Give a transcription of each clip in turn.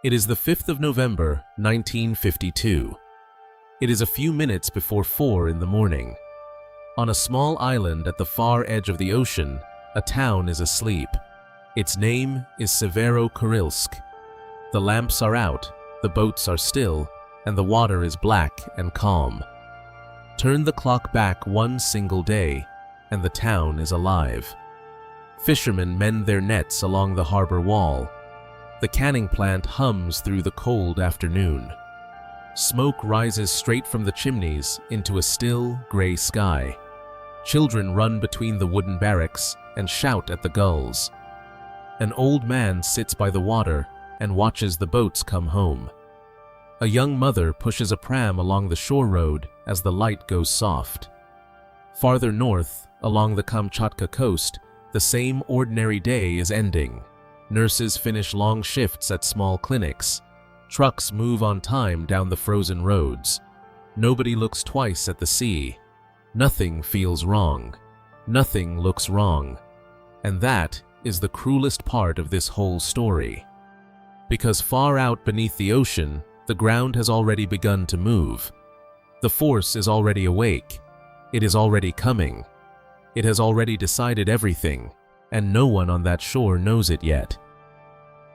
It is the 5th of November, 1952. It is a few minutes before 4 in the morning. On a small island at the far edge of the ocean, a town is asleep. Its name is Severo-Kurilsk. The lamps are out, the boats are still, and the water is black and calm. Turn the clock back one single day, and the town is alive. Fishermen mend their nets along the harbor wall. The canning plant hums through the cold afternoon. Smoke rises straight from the chimneys into a still, gray sky. Children run between the wooden barracks and shout at the gulls. An old man sits by the water and watches the boats come home. A young mother pushes a pram along the shore road as the light goes soft. Farther north, along the Kamchatka coast, the same ordinary day is ending. Nurses finish long shifts at small clinics. Trucks move on time down the frozen roads. Nobody looks twice at the sea. Nothing feels wrong. Nothing looks wrong. And that is the cruelest part of this whole story. Because far out beneath the ocean, the ground has already begun to move. The force is already awake. It is already coming. It has already decided everything, and no one on that shore knows it yet.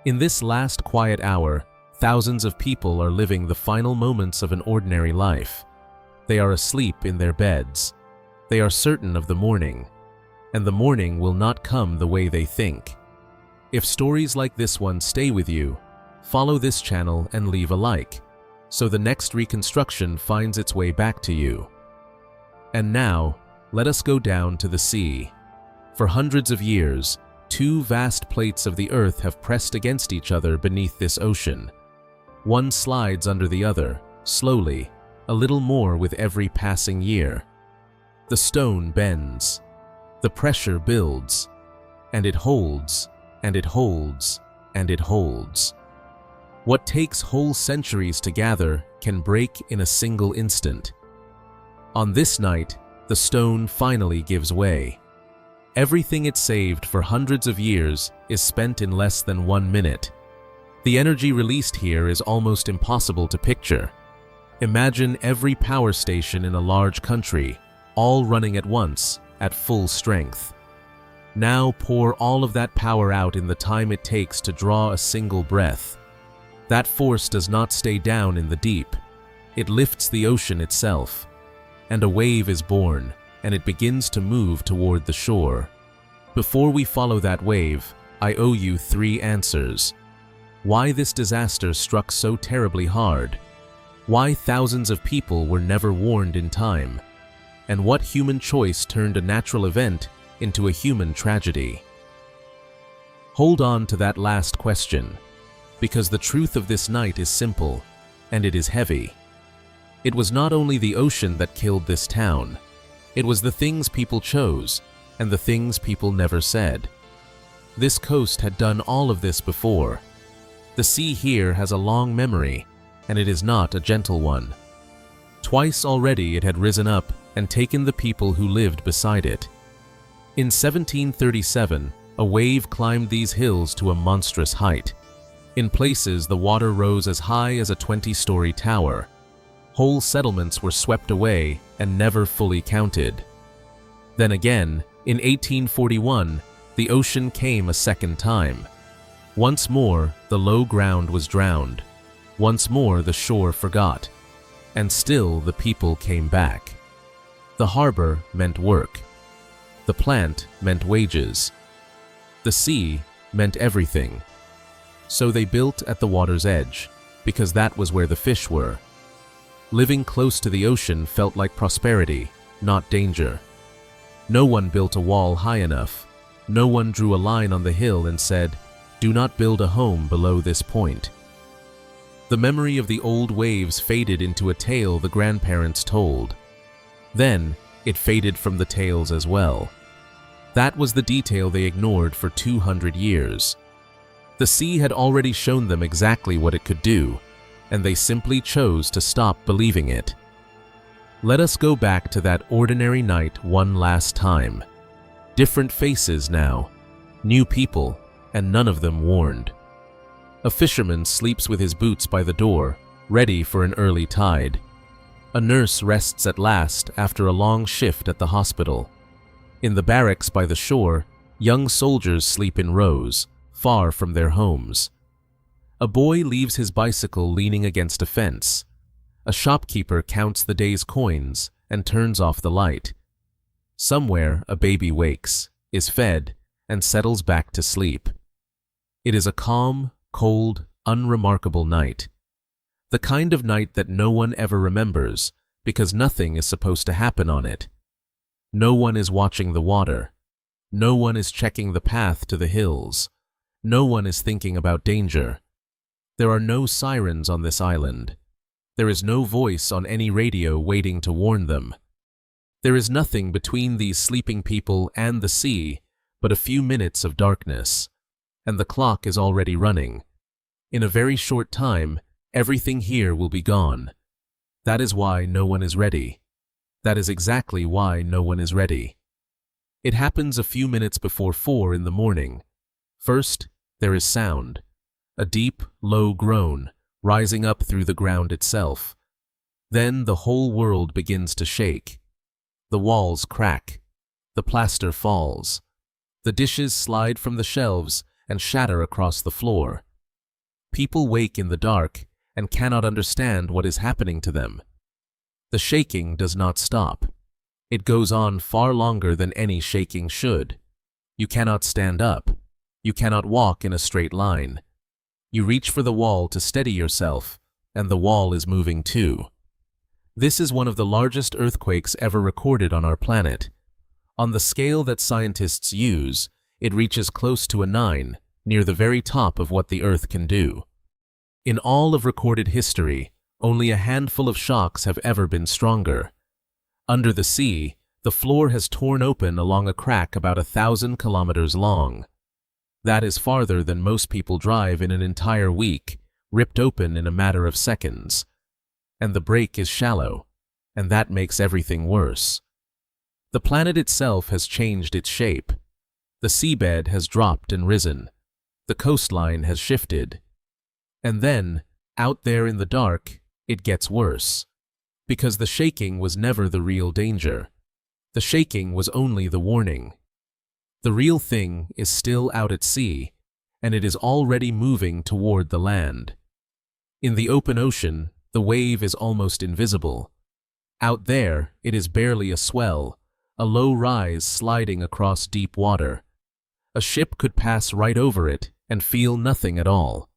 In this last quiet hour, thousands of people are living the final moments of an ordinary life. They are asleep in their beds. They are certain of the morning, and the morning will not come the way they think. If stories like this one stay with you, follow this channel and leave a like, so the next reconstruction finds its way back to you. And now, let us go down to the sea. For hundreds of years, two vast plates of the earth have pressed against each other beneath this ocean. One slides under the other, slowly, a little more with every passing year. The stone bends. The pressure builds. And it holds, and it holds, and it holds. What takes whole centuries to gather can break in a single instant. On this night, the stone finally gives way. Everything it saved for hundreds of years is spent in less than 1 minute. The energy released here is almost impossible to picture. Imagine every power station in a large country, all running at once, at full strength. Now pour all of that power out in the time it takes to draw a single breath. That force does not stay down in the deep. It lifts the ocean itself. And a wave is born, and it begins to move toward the shore. Before we follow that wave, I owe you 3 answers. Why this disaster struck so terribly hard? Why thousands of people were never warned in time? And what human choice turned a natural event into a human tragedy? Hold on to that last question, because the truth of this night is simple, and it is heavy. It was not only the ocean that killed this town. It was the things people chose, and the things people never said. This coast had done all of this before. The sea here has a long memory, and it is not a gentle one. Twice already it had risen up and taken the people who lived beside it. In 1737, a wave climbed these hills to a monstrous height. In places, the water rose as high as a 20-story tower. Whole settlements were swept away and never fully counted. Then again, in 1841, the ocean came a second time. Once more, the low ground was drowned. Once more, the shore forgot. And still the people came back. The harbor meant work. The plant meant wages. The sea meant everything. So they built at the water's edge, because that was where the fish were. Living close to the ocean felt like prosperity, not danger. No one built a wall high enough. No one drew a line on the hill and said, "Do not build a home below this point." The memory of the old waves faded into a tale the grandparents told. Then, it faded from the tales as well. That was the detail they ignored for 200 years. The sea had already shown them exactly what it could do, and they simply chose to stop believing it. Let us go back to that ordinary night one last time. Different faces now, new people, and none of them warned. A fisherman sleeps with his boots by the door, ready for an early tide. A nurse rests at last after a long shift at the hospital. In the barracks by the shore, young soldiers sleep in rows, far from their homes. A boy leaves his bicycle leaning against a fence. A shopkeeper counts the day's coins and turns off the light. Somewhere a baby wakes, is fed, and settles back to sleep. It is a calm, cold, unremarkable night. The kind of night that no one ever remembers because nothing is supposed to happen on it. No one is watching the water. No one is checking the path to the hills. No one is thinking about danger. There are no sirens on this island. There is no voice on any radio waiting to warn them. There is nothing between these sleeping people and the sea but a few minutes of darkness, and the clock is already running. In a very short time, everything here will be gone. That is why no one is ready. That is exactly why no one is ready. It happens a few minutes before 4 in the morning. First, there is sound, a deep, low groan rising up through the ground itself. Then the whole world begins to shake. The walls crack. The plaster falls. The dishes slide from the shelves and shatter across the floor. People wake in the dark and cannot understand what is happening to them. The shaking does not stop. It goes on far longer than any shaking should. You cannot stand up. You cannot walk in a straight line. You reach for the wall to steady yourself, and the wall is moving too. This is one of the largest earthquakes ever recorded on our planet. On the scale that scientists use, it reaches close to a 9, near the very top of what the Earth can do. In all of recorded history, only a handful of shocks have ever been stronger. Under the sea, the floor has torn open along a crack about 1,000 kilometers long. That is farther than most people drive in an entire week, ripped open in a matter of seconds. And the break is shallow, and that makes everything worse. The planet itself has changed its shape. The seabed has dropped and risen. The coastline has shifted. And then, out there in the dark, it gets worse. Because the shaking was never the real danger. The shaking was only the warning. The real thing is still out at sea, and it is already moving toward the land. In the open ocean, the wave is almost invisible. Out there, it is barely a swell, a low rise sliding across deep water. A ship could pass right over it and feel nothing at all.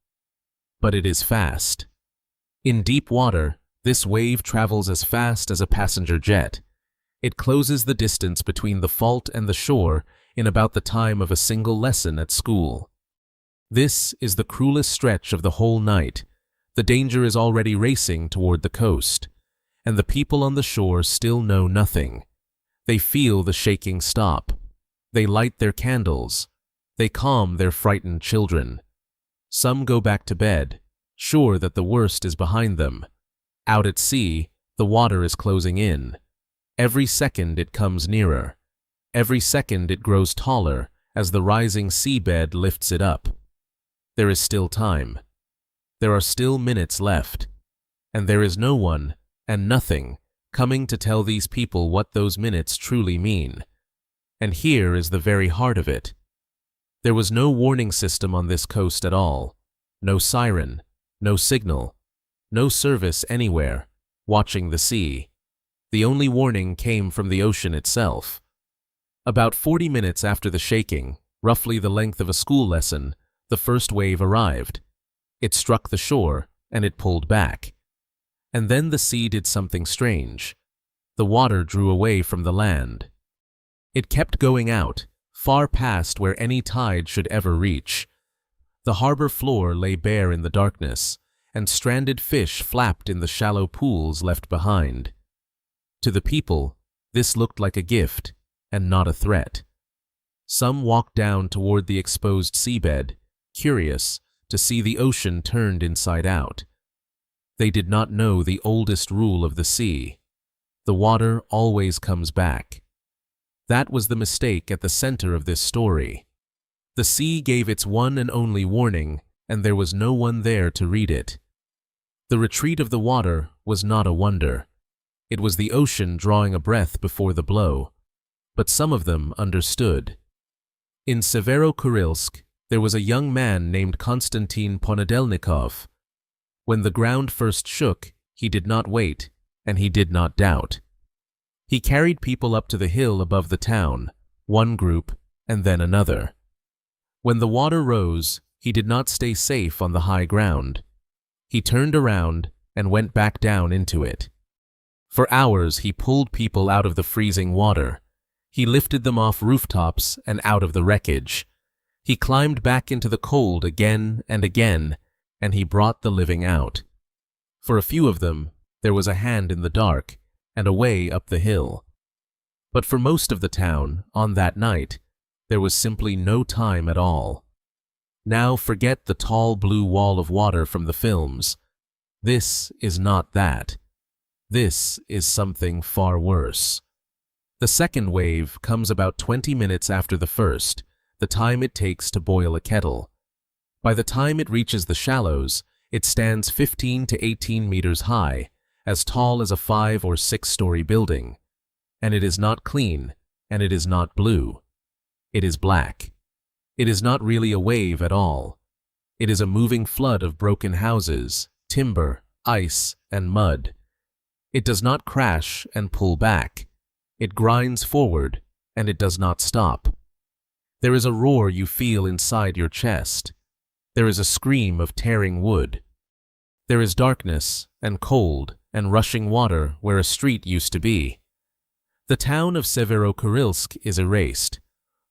But it is fast. In deep water, this wave travels as fast as a passenger jet. It closes the distance between the fault and the shore in about the time of a single lesson at school. This is the cruelest stretch of the whole night. The danger is already racing toward the coast, and the people on the shore still know nothing. They feel the shaking stop. They light their candles. They calm their frightened children. Some go back to bed, sure that the worst is behind them. Out at sea, the water is closing in. Every second it comes nearer. Every second it grows taller as the rising seabed lifts it up. There is still time. There are still minutes left. And there is no one, and nothing, coming to tell these people what those minutes truly mean. And here is the very heart of it. There was no warning system on this coast at all. No siren, no signal, no service anywhere, watching the sea. The only warning came from the ocean itself. About 40 minutes after the shaking, roughly the length of a school lesson, the first wave arrived. It struck the shore, and it pulled back. And then the sea did something strange. The water drew away from the land. It kept going out, far past where any tide should ever reach. The harbor floor lay bare in the darkness, and stranded fish flapped in the shallow pools left behind. To the people, this looked like a gift, and not a threat. Some walked down toward the exposed seabed, curious to see the ocean turned inside out. They did not know the oldest rule of the sea. The water always comes back. That was the mistake at the center of this story. The sea gave its one and only warning, and there was no one there to read it. The retreat of the water was not a wonder. It was the ocean drawing a breath before the blow. But some of them understood. In Severo-Kurilsk, there was a young man named Konstantin Ponedelnikov. When the ground first shook, he did not wait, and he did not doubt. He carried people up to the hill above the town, one group and then another. When the water rose, he did not stay safe on the high ground. He turned around and went back down into it. For hours he pulled people out of the freezing water. He lifted them off rooftops and out of the wreckage. He climbed back into the cold again and again, and he brought the living out. For a few of them, there was a hand in the dark and a way up the hill. But for most of the town, on that night, there was simply no time at all. Now forget the tall blue wall of water from the films. This is not that. This is something far worse. The second wave comes about 20 minutes after the first, the time it takes to boil a kettle. By the time it reaches the shallows, it stands 15 to 18 meters high, as tall as a 5- or 6-story building. And it is not clean, and it is not blue. It is black. It is not really a wave at all. It is a moving flood of broken houses, timber, ice, and mud. It does not crash and pull back. It grinds forward, and it does not stop. There is a roar you feel inside your chest. There is a scream of tearing wood. There is darkness and cold and rushing water where a street used to be. The town of Severo-Kurilsk is erased.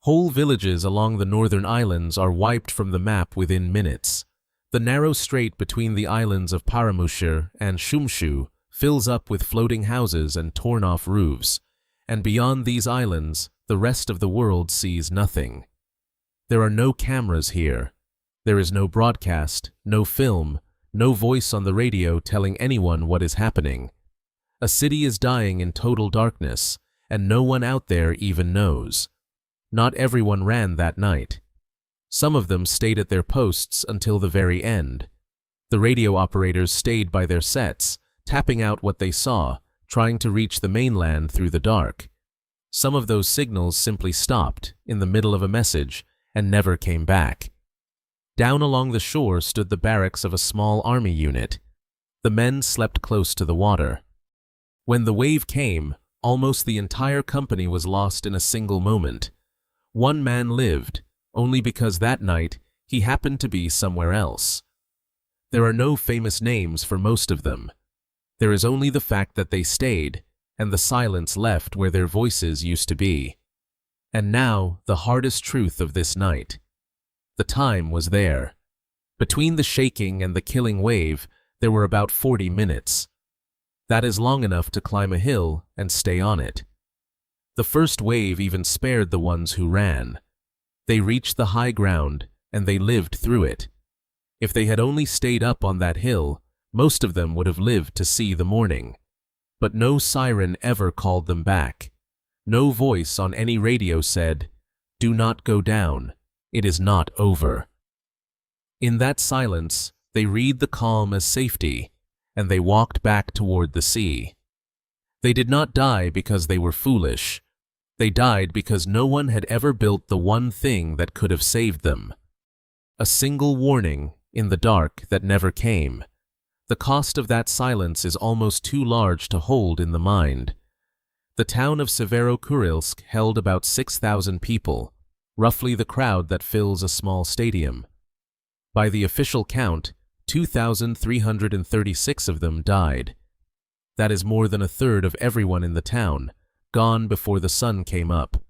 Whole villages along the northern islands are wiped from the map within minutes. The narrow strait between the islands of Paramushir and Shumshu fills up with floating houses and torn-off roofs, and beyond these islands, the rest of the world sees nothing. There are no cameras here. There is no broadcast, no film, no voice on the radio telling anyone what is happening. A city is dying in total darkness, and no one out there even knows. Not everyone ran that night. Some of them stayed at their posts until the very end. The radio operators stayed by their sets, tapping out what they saw, trying to reach the mainland through the dark. Some of those signals simply stopped in the middle of a message and never came back. Down along the shore stood the barracks of a small army unit. The men slept close to the water. When the wave came, almost the entire company was lost in a single moment. One man lived, only because that night he happened to be somewhere else. There are no famous names for most of them. There is only the fact that they stayed, and the silence left where their voices used to be. And now, the hardest truth of this night. The time was there. Between the shaking and the killing wave, there were about 40 minutes. That is long enough to climb a hill and stay on it. The first wave even spared the ones who ran. They reached the high ground, and they lived through it. If they had only stayed up on that hill, most of them would have lived to see the morning. But no siren ever called them back. No voice on any radio said, "Do not go down. It is not over." In that silence, they read the calm as safety, and they walked back toward the sea. They did not die because they were foolish. They died because no one had ever built the one thing that could have saved them. A single warning in the dark that never came. The cost of that silence is almost too large to hold in the mind. The town of Severo-Kurilsk held about 6,000 people, roughly the crowd that fills a small stadium. By the official count, 2,336 of them died. That is more than a third of everyone in the town, gone before the sun came up.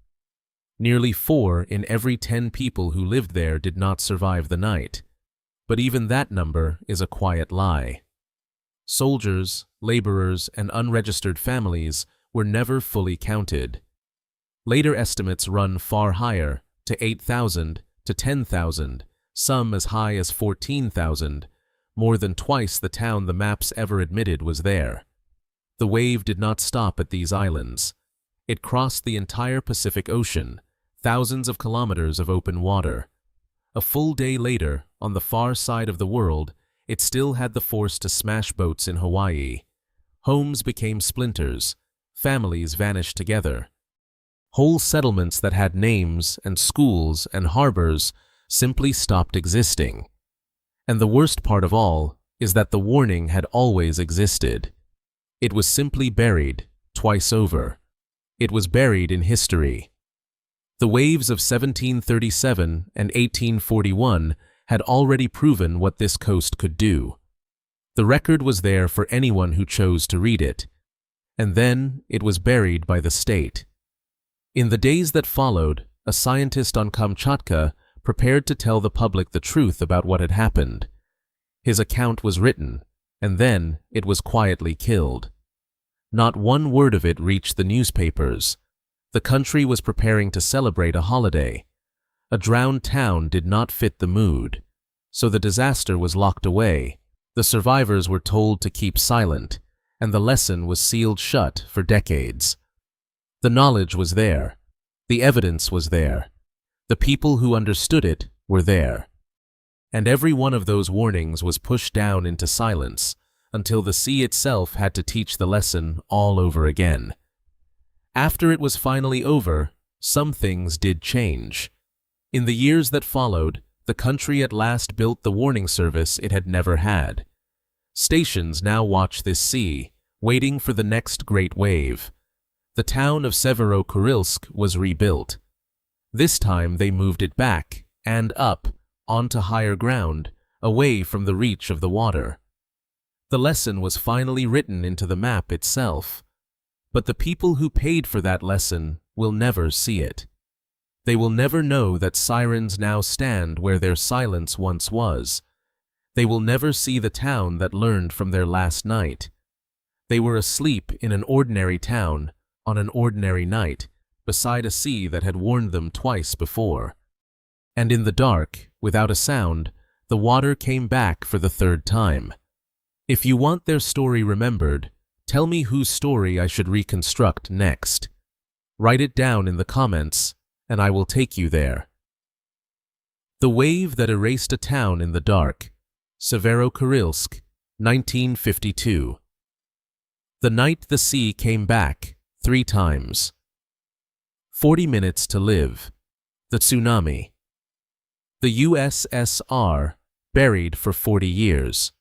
Nearly 4 in every 10 people who lived there did not survive the night. But even that number is a quiet lie. Soldiers, laborers, and unregistered families were never fully counted. Later estimates run far higher, to 8,000 to 10,000, some as high as 14,000, more than twice the town the maps ever admitted was there. The wave did not stop at these islands. It crossed the entire Pacific Ocean, thousands of kilometers of open water. A full day later, on the far side of the world, it still had the force to smash boats in Hawaii. Homes became splinters, families vanished together. Whole settlements that had names and schools and harbors simply stopped existing. And the worst part of all is that the warning had always existed. It was simply buried twice over. It was buried in history. The waves of 1737 and 1841 had already proven what this coast could do. The record was there for anyone who chose to read it. And then it was buried by the state. In the days that followed, a scientist on Kamchatka prepared to tell the public the truth about what had happened. His account was written, and then it was quietly killed. Not one word of it reached the newspapers. The country was preparing to celebrate a holiday. A drowned town did not fit the mood, so the disaster was locked away. The survivors were told to keep silent, and the lesson was sealed shut for decades. The knowledge was there. The evidence was there. The people who understood it were there. And every one of those warnings was pushed down into silence until the sea itself had to teach the lesson all over again. After it was finally over, some things did change. In the years that followed, the country at last built the warning service it had never had. Stations now watch this sea, waiting for the next great wave. The town of Severo-Kurilsk was rebuilt. This time they moved it back and up onto higher ground, away from the reach of the water. The lesson was finally written into the map itself. But the people who paid for that lesson will never see it. They will never know that sirens now stand where their silence once was. They will never see the town that learned from their last night. They were asleep in an ordinary town on an ordinary night beside a sea that had warned them twice before. And in the dark, without a sound, the water came back for the third time. If you want their story remembered, tell me whose story I should reconstruct next. Write it down in the comments, and I will take you there. The wave that erased a town in the dark. Severo-Kurilsk, 1952. The night the sea came back 3 times. 40 minutes to live. The tsunami. The USSR, buried for 40 years.